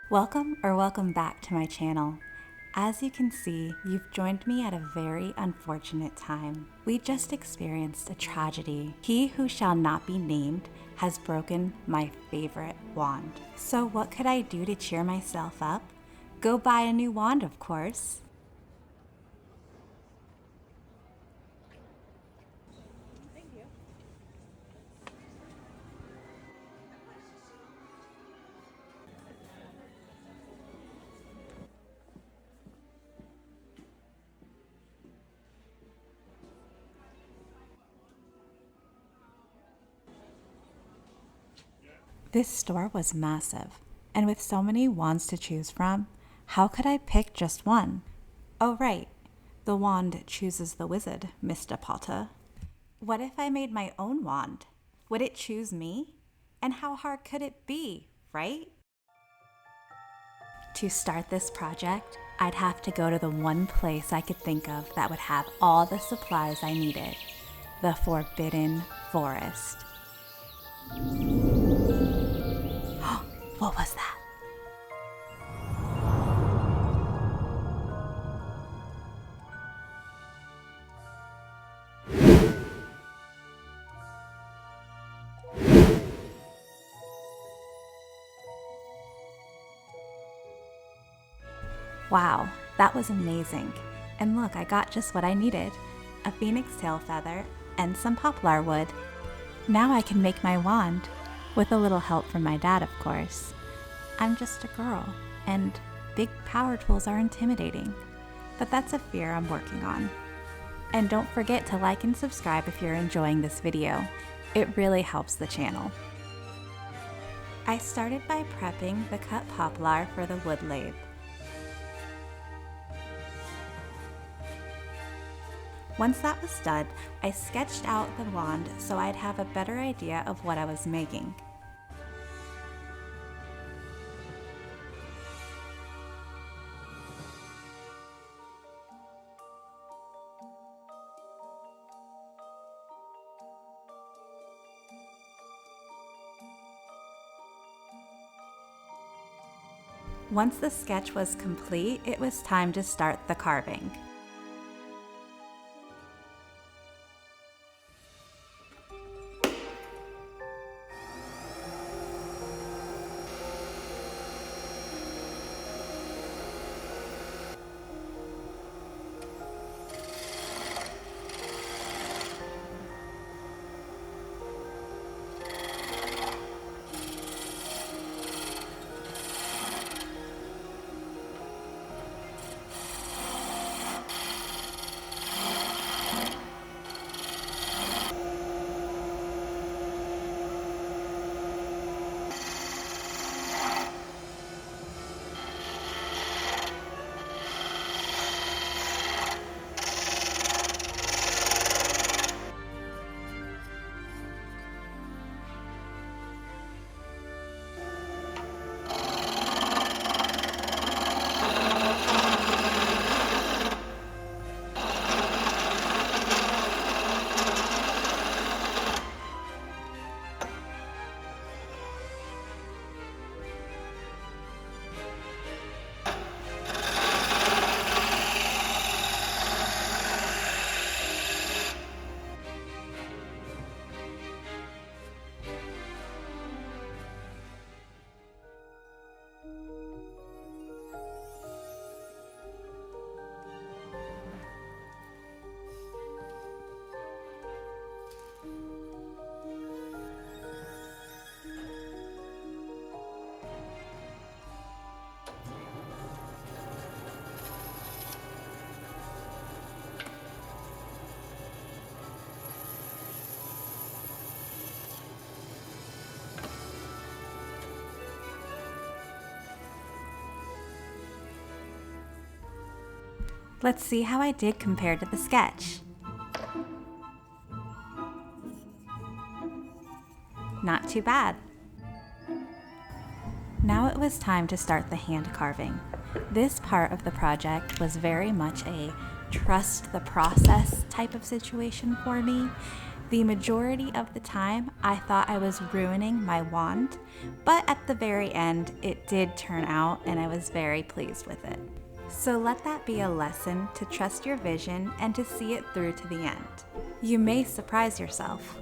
Welcome back to my channel. As you can see, you've joined me at a very unfortunate time. We just experienced a tragedy. He who shall not be named has broken my favorite wand. So what could I do to cheer myself up? Go buy a new wand, of course. This store was massive, and with so many wands to choose from, how could I pick just one? Oh right, the wand chooses the wizard, Mr. Potter. What if I made my own wand? Would it choose me? And how hard could it be, right? To start this project, I'd have to go to the one place I could think of that would have all the supplies I needed, the Forbidden Forest. What was that? Wow, that was amazing. And look, I got just what I needed. A phoenix tail feather and some poplar wood. Now I can make my wand, with a little help from my dad, of course. I'm just a girl, and big power tools are intimidating. But that's a fear I'm working on. And don't forget to like and subscribe if you're enjoying this video. It really helps the channel. I started by prepping the cut poplar for the wood lathe. Once that was done, I sketched out the wand so I'd have a better idea of what I was making. Once the sketch was complete, it was time to start the carving. Let's see how I did compared to the sketch. Not too bad. Now it was time to start the hand carving. This part of the project was very much a trust the process type of situation for me. The majority of the time, I thought I was ruining my wand, but at the very end, it did turn out and I was very pleased with it. So let that be a lesson to trust your vision and to see it through to the end. You may surprise yourself.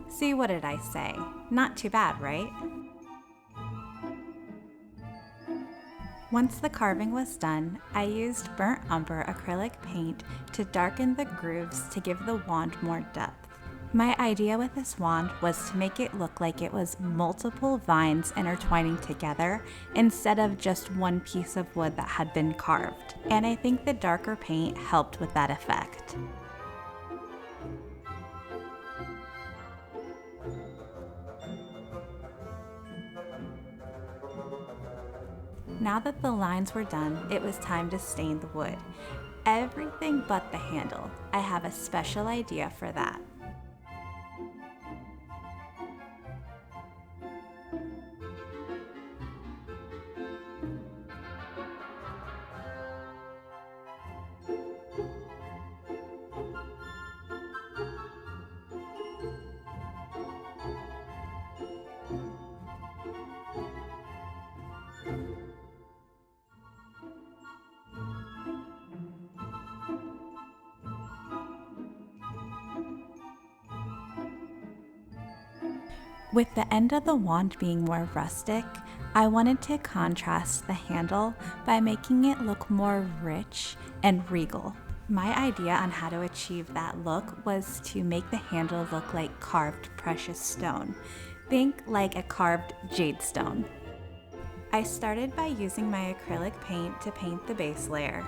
See, what did I say? Not too bad, right? Once the carving was done, I used burnt umber acrylic paint to darken the grooves to give the wand more depth. My idea with this wand was to make it look like it was multiple vines intertwining together instead of just one piece of wood that had been carved, and I think the darker paint helped with that effect. Now that the lines were done, it was time to stain the wood. Everything but the handle. I have a special idea for that. With the end of the wand being more rustic, I wanted to contrast the handle by making it look more rich and regal. My idea on how to achieve that look was to make the handle look like carved precious stone. Think like a carved jade stone. I started by using my acrylic paint to paint the base layer.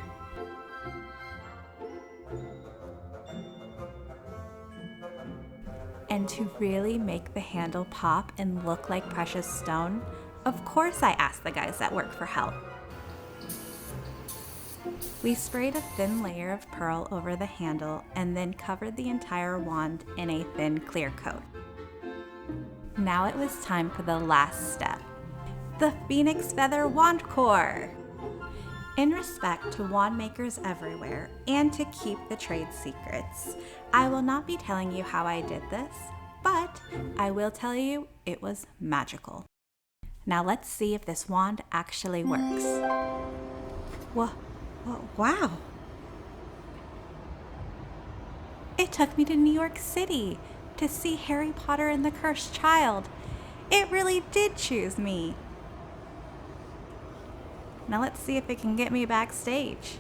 And to really make the handle pop and look like precious stone, of course I asked the guys that work for help. We sprayed a thin layer of pearl over the handle and then covered the entire wand in a thin clear coat. Now it was time for the last step, the phoenix feather wand core. In respect to wand makers everywhere and to keep the trade secrets, I will not be telling you how I did this, but I will tell you it was magical. Now let's see if this wand actually works. Wow! It took me to New York City to see Harry Potter and the Cursed Child. It really did choose me. Now let's see if it can get me backstage.